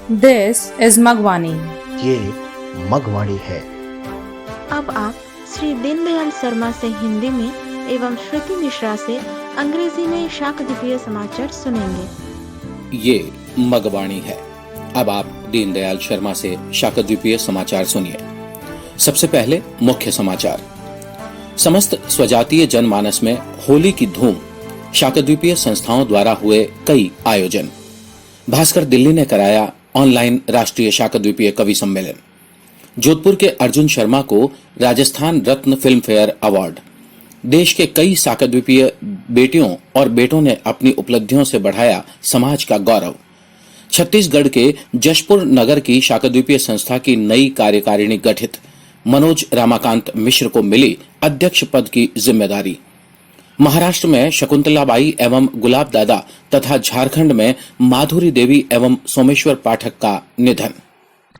This is Magwani. ये मगवाणी है। अब आप श्री दीनदयाल शर्मा से हिंदी में एवं श्रुति मिश्रा से अंग्रेजी में शाकद्वीपीय समाचार सुनेंगे। ये मगवाणी है। अब आप दीनदयाल शर्मा से शाकद्वीपीय समाचार सुनिए। सबसे पहले मुख्य समाचार। समस्त स्वजातीय जनमानस में होली की धूम। शाकद्वीपीय संस्थाओं द्वारा हुए कई आयोजन। भास्कर दिल्ली ने कराया ऑनलाइन राष्ट्रीय शाकद्वीपीय कवि सम्मेलन। जोधपुर के अर्जुन शर्मा को राजस्थान रत्न फिल्म फेयर अवार्ड। देश के कई शाकद्वीपीय बेटियों और बेटों ने अपनी उपलब्धियों से बढ़ाया समाज का गौरव। छत्तीसगढ़ के जशपुर नगर की शाकद्वीपीय संस्था की नई कार्यकारिणी गठित। मनोज रमाकांत मिश्र को मिली अध्यक्ष पद की जिम्मेदारी। महाराष्ट्र में शकुंतलाबाई एवं गुलाब दादा तथा झारखंड में माधुरी देवी एवं सोमेश्वर पाठक का निधन।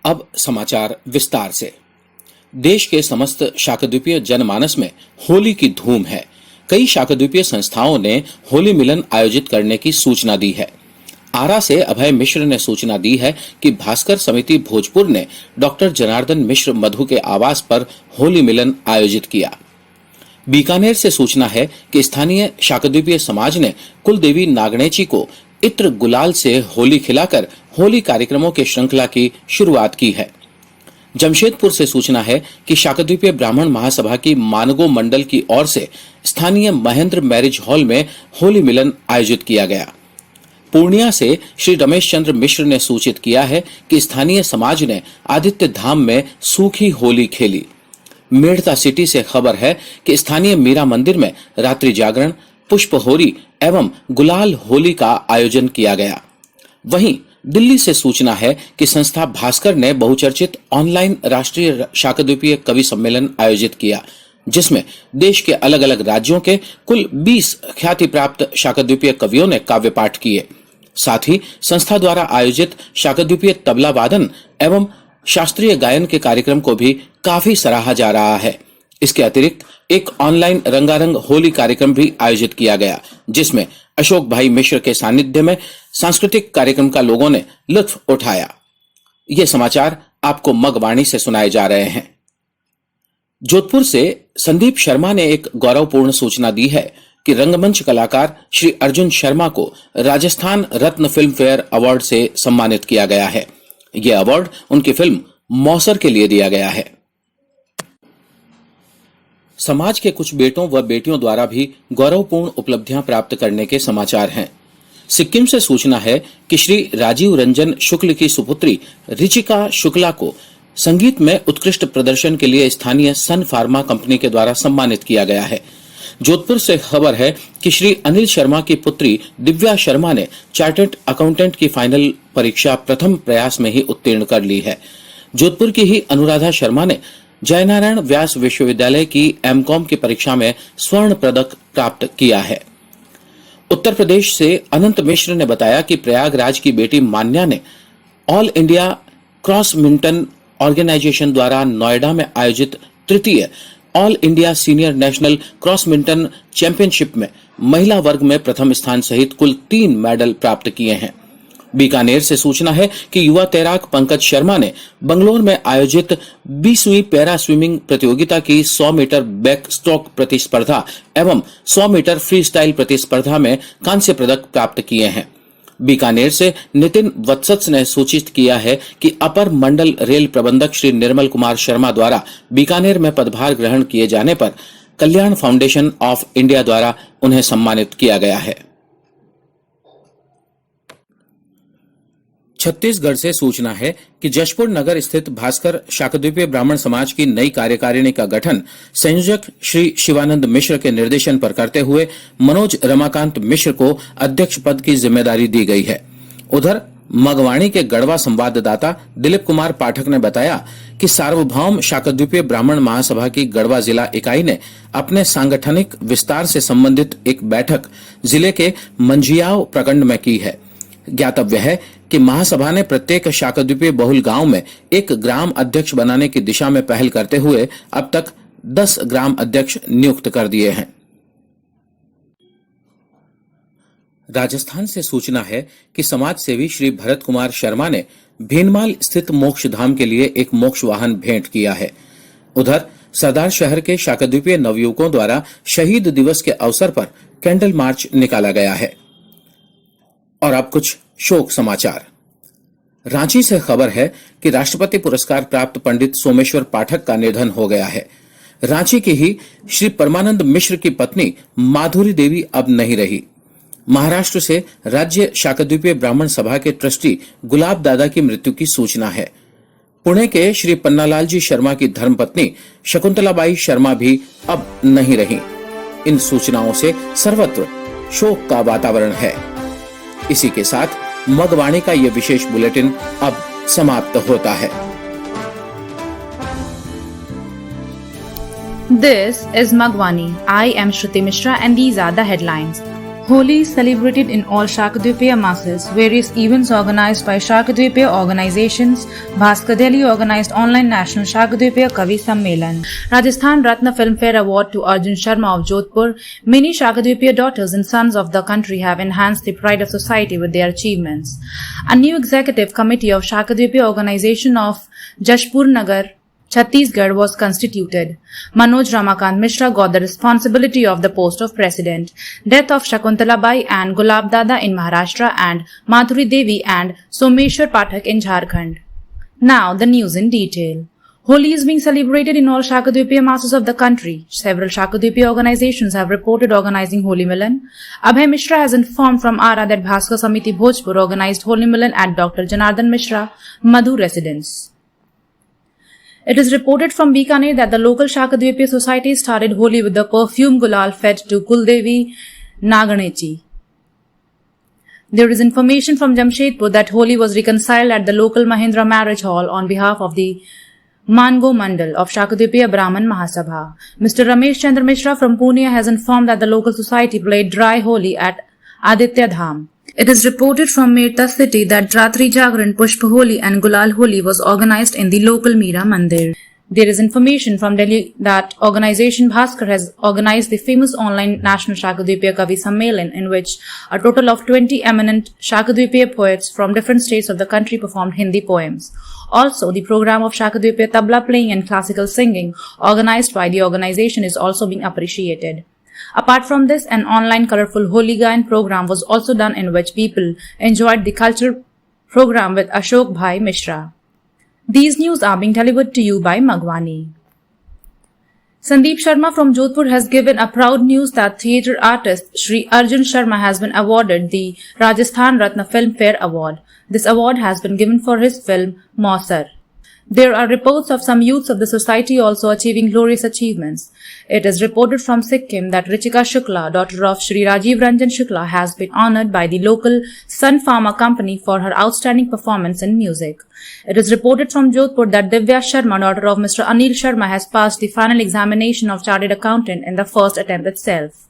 अब समाचार विस्तार से। देश के समस्त शाकद्वीपीय जनमानस में होली की धूम है। कई शाकद्वीपीय संस्थाओं ने होली मिलन आयोजित करने की सूचना दी है। आरा से अभय मिश्र ने सूचना दी है कि भास्कर समिति भोजपुर ने डॉक्टर जनार्दन मिश्र मधु के आवास पर होली मिलन आयोजित किया। बीकानेर से सूचना है कि स्थानीय शाकद्वीपीय समाज ने कुलदेवी नागणेची को इत्र गुलाल से होली खिलाकर होली कार्यक्रमों के श्रृंखला की शुरुआत की है। जमशेदपुर से सूचना है कि शाकद्वीपीय ब्राह्मण महासभा की मानगो मंडल की ओर से स्थानीय महेंद्र मैरिज हॉल में होली मिलन आयोजित किया गया। पूर्णिया से श्री रमेश चंद्र मिश्र ने सूचित किया है कि स्थानीय समाज ने आदित्य धाम में सूखी होली खेली। मेड़ता सिटी से खबर है कि स्थानीय मीरा मंदिर में रात्रि जागरण, पुष्प होरी एवं गुलाल होली का आयोजन किया गया। वहीं दिल्ली से सूचना है कि संस्था भास्कर ने बहुचर्चित ऑनलाइन राष्ट्रीय शाकद्वीपीय कवि सम्मेलन आयोजित किया, जिसमें देश के अलग अलग राज्यों के कुल 20 ख्याति प्राप्त शाकद्वीपीय कवियों ने काव्य पाठ किए। साथ ही संस्था द्वारा आयोजित शाकद्वीपीय तबला वादन एवं शास्त्रीय गायन के कार्यक्रम को भी काफी सराहा जा रहा है। इसके अतिरिक्त एक ऑनलाइन रंगारंग होली कार्यक्रम भी आयोजित किया गया, जिसमें अशोक भाई मिश्र के सानिध्य में सांस्कृतिक कार्यक्रम का लोगों ने लुत्फ उठाया। ये समाचार आपको मगवाणी से सुनाए जा रहे हैं। जोधपुर से संदीप शर्मा ने एक गौरवपूर्ण सूचना दी है कि रंगमंच कलाकार श्री अर्जुन शर्मा को राजस्थान रत्न फिल्म फेयर अवार्ड से सम्मानित किया गया है। यह अवार्ड उनकी फिल्म मौसर के लिए दिया गया है। समाज के कुछ बेटों व बेटियों द्वारा भी गौरवपूर्ण उपलब्धियां प्राप्त करने के समाचार हैं। सिक्किम से सूचना है कि श्री राजीव रंजन शुक्ल की सुपुत्री रिचिका शुक्ला को संगीत में उत्कृष्ट प्रदर्शन के लिए स्थानीय सन फार्मा कंपनी के द्वारा सम्मानित किया गया है। जोधपुर से खबर है कि श्री अनिल शर्मा की पुत्री दिव्या शर्मा ने चार्टर्ड अकाउंटेंट की फाइनल परीक्षा प्रथम प्रयास में ही उत्तीर्ण कर ली है। जोधपुर की ही अनुराधा शर्मा ने जयनारायण व्यास विश्वविद्यालय की एमकॉम की परीक्षा में स्वर्ण पदक प्राप्त किया है। उत्तर प्रदेश से अनंत मिश्र ने बताया कि प्रयागराज की बेटी मान्या ने all India crossminton organisation द्वारा नोएडा में आयोजित तृतीय all India senior national crossminton championship में महिला वर्ग में प्रथम स्थान सहित कुल 3 मेडल प्राप्त किए हैं। बीकानेर से सूचना है कि युवा तैराक पंकज शर्मा ने बंगलोर में आयोजित 20वीं पैरा स्विमिंग प्रतियोगिता की 100 मीटर बैक स्ट्रोक प्रतिस्पर्धा एवं 100 मीटर फ्री स्टाइल प्रतिस्पर्धा में कांस्य पदक प्राप्त किए हैं। बीकानेर से नितिन वत्सत्स ने सूचित किया है कि अपर मंडल रेल प्रबंधक श्री निर्मल कुमार शर्मा द्वारा बीकानेर में पदभार ग्रहण किए जाने पर कल्याण फाउंडेशन ऑफ इंडिया द्वारा उन्हें सम्मानित किया गया है। छत्तीसगढ़ से सूचना है कि जशपुर नगर स्थित भास्कर शाकद्वीपीय ब्राह्मण समाज की नई कार्यकारिणी का गठन संयोजक श्री शिवानंद मिश्र के निर्देशन पर करते हुए मनोज रमाकांत मिश्र को अध्यक्ष पद की जिम्मेदारी दी गई है। उधर मगवाणी के गढ़वा संवाददाता दिलीप कुमार पाठक ने बताया कि सार्वभौम शाकद्वीपीय ब्राह्मण महासभा की गढ़वा जिला इकाई ने अपने सांगठनिक विस्तार से संबंधित एक बैठक जिले के मंझियाव प्रखंड में की है। ज्ञातव्य है कि महासभा ने प्रत्येक शाकद्वीपीय बहुल गांव में एक ग्राम अध्यक्ष बनाने की दिशा में पहल करते हुए अब तक 10 ग्राम अध्यक्ष नियुक्त कर दिए हैं। राजस्थान से सूचना है कि समाज सेवी श्री भरत कुमार शर्मा ने भीनमाल स्थित मोक्ष धाम के लिए एक मोक्ष वाहन भेंट किया है। उधर सरदार शहर के शाकद्वीपीय नवयुवकों द्वारा शहीद दिवस के अवसर पर कैंडल मार्च निकाला गया है। और अब कुछ शोक समाचार। रांची से खबर है कि राष्ट्रपति पुरस्कार प्राप्त पंडित सोमेश्वर पाठक का निधन हो गया है। रांची की ही श्री परमानंद मिश्र की पत्नी माधुरी देवी अब नहीं रही। महाराष्ट्र से राज्य शाकद्वीपीय ब्राह्मण सभा के ट्रस्टी गुलाब दादा की मृत्यु की सूचना है। पुणे के श्री पन्नालाल जी शर्मा की धर्मपत्नी शकुंतलाबाई शर्मा भी अब नहीं रही। इन सूचनाओं से सर्वत्र शोक का वातावरण है। इसी के साथ मगवाणी का यह विशेष बुलेटिन अब समाप्त होता है। This is Magwani. I am Shruti Mishra and these are the headlines. Holi is celebrated in all Shakadvipiya masses. Various events organized by Shakadvipiya organizations. Bhaskar Delhi organized online National Shakadvipiya Kavi Sammelan. Rajasthan Ratna Filmfare Award to Arjun Sharma of Jodhpur. Many Shakadvipiya daughters and sons of the country have enhanced the pride of society with their achievements. A new executive committee of Shakadvipiya organization of Jashpur Nagar, Chhattisgarh was constituted. Manoj Ramakant Mishra got the responsibility of the post of president. Death of Shakuntalabai and Gulab Dada in Maharashtra and Madhuri Devi and Someshwar Pathak in Jharkhand. Now the news in detail. Holi is being celebrated in all Shakadvipiya masses of the country. Several Shakadvipiya organizations have reported organizing Holi Milan. Abhay Mishra has informed from Ara that Bhaskar Samiti Bhojpur organized Holi Milan at Dr. Janardhan Mishra Madhu residence. It is reported from Bikaner that the local Shakadvipiya society started Holi with the perfume gulal fed to Kuldevi Naganechi. There is information from Jamshedpur that Holi was reconciled at the local Mahindra marriage hall on behalf of the Mango Mandal of Shakadvipiya Brahman Mahasabha. Mr. Ramesh Chandra Mishra from Pune has informed that the local society played dry Holi at Aditya Dham. It is reported from Mirta city that Ratri Jagran, Pushpa Holi and Gulal Holi was organized in the local Meera Mandir. There is information from Delhi that organization Bhaskar has organized the famous online National Shakadvipiya Kavi Sammelan, in which a total of 20 eminent Shakadvipiya poets from different states of the country performed Hindi poems. Also, the program of Shakadvipiya tabla playing and classical singing organized by the organization is also being appreciated. Apart from this, an online colorful Holi Gayan program was also done, in which people enjoyed the cultural program with Ashok Bhai Mishra. These news are being delivered to you by Magwani. Sandeep Sharma from Jodhpur has given a proud news that theatre artist Shri Arjun Sharma has been awarded the Rajasthan Ratna Filmfare Award. This award has been given for his film Mausar. There are reports of some youths of the society also achieving glorious achievements. It is reported from Sikkim that Richika Shukla, daughter of Shri Rajiv Ranjan Shukla, has been honoured by the local Sun Pharma company for her outstanding performance in music. It is reported from Jodhpur that Divya Sharma, daughter of Mr. Anil Sharma, has passed the final examination of Chartered Accountant in the first attempt itself.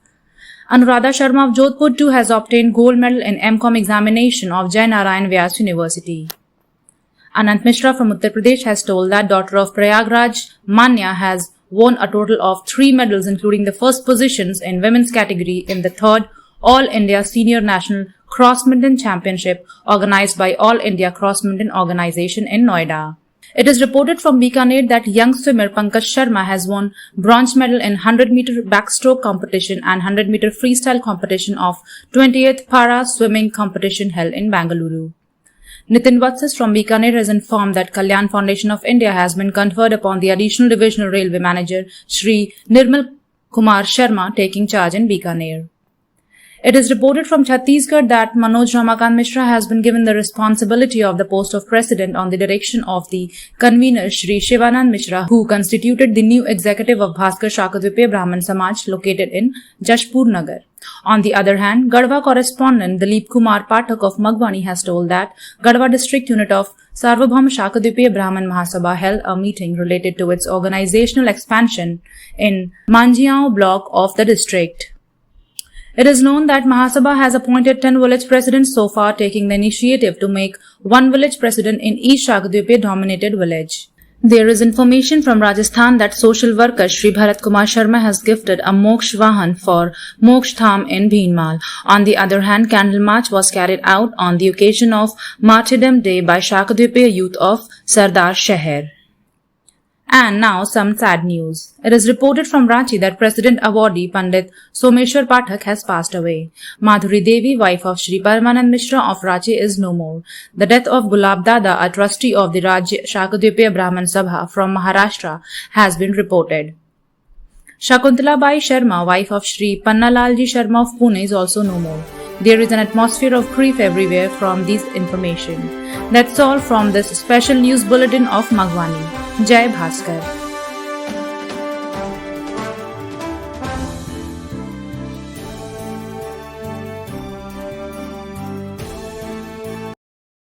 Anuradha Sharma of Jodhpur too has obtained gold medal in MCOM examination of Jai Narayan Vyas University. Anant Mishra from Uttar Pradesh has told that daughter of Prayagraj Manya has won a total of 3 medals, including the first positions in women's category in the 3rd All India Senior National Crossmedal Championship organized by All India Crossmedal Organization in Noida. It is reported from Bikaner that young swimmer Pankaj Sharma has won bronze medal in 100-meter backstroke competition and 100-meter freestyle competition of 28th Para Swimming Competition held in Bangalore. Nitin Vatsas from Bikaner has informed that Kalyan Foundation of India has been conferred upon the additional divisional railway manager Shri Nirmal Kumar Sharma taking charge in Bikaner. It is reported from Chhattisgarh that Manoj Ramakant Mishra has been given the responsibility of the post of president on the direction of the convener Shri Shivanand Mishra, who constituted the new executive of Bhaskar Shakadvipiya Brahman Samaj located in Jashpur Nagar. On the other hand, Gadwa correspondent Dilip Kumar Pathak of Magwani has told that Gadwa district unit of Sarvabhaum Shakadvipiya Brahman Mahasabha held a meeting related to its organizational expansion in Manjiao block of the district. It is known that Mahasabha has appointed 10 village presidents so far, taking the initiative to make one village president in each Shakadvipiya dominated village. There is information from Rajasthan that social worker Shri Bharat Kumar Sharma has gifted a Moksh Vahan for Moksh Dham in Bheenmal. On the other hand, candle march was carried out on the occasion of Martyrdom Day by Shakadvipiya youth of Sardar Sheher. And now some sad news. It is reported from Ranchi that President Awardee Pandit Someshwar Pathak has passed away. Madhuri Devi, wife of Shri Paramanand Mishra of Ranchi, is no more. The death of Gulab Dada, a trustee of the Rajya Shakadvipiya Brahman Sabha from Maharashtra, has been reported. Shakuntala Bai Sharma, wife of Shri Pannalalji Sharma of Pune, is also no more. There is an atmosphere of grief everywhere from this information. That's all from this special news bulletin of Magwani. Jai Bhaskar.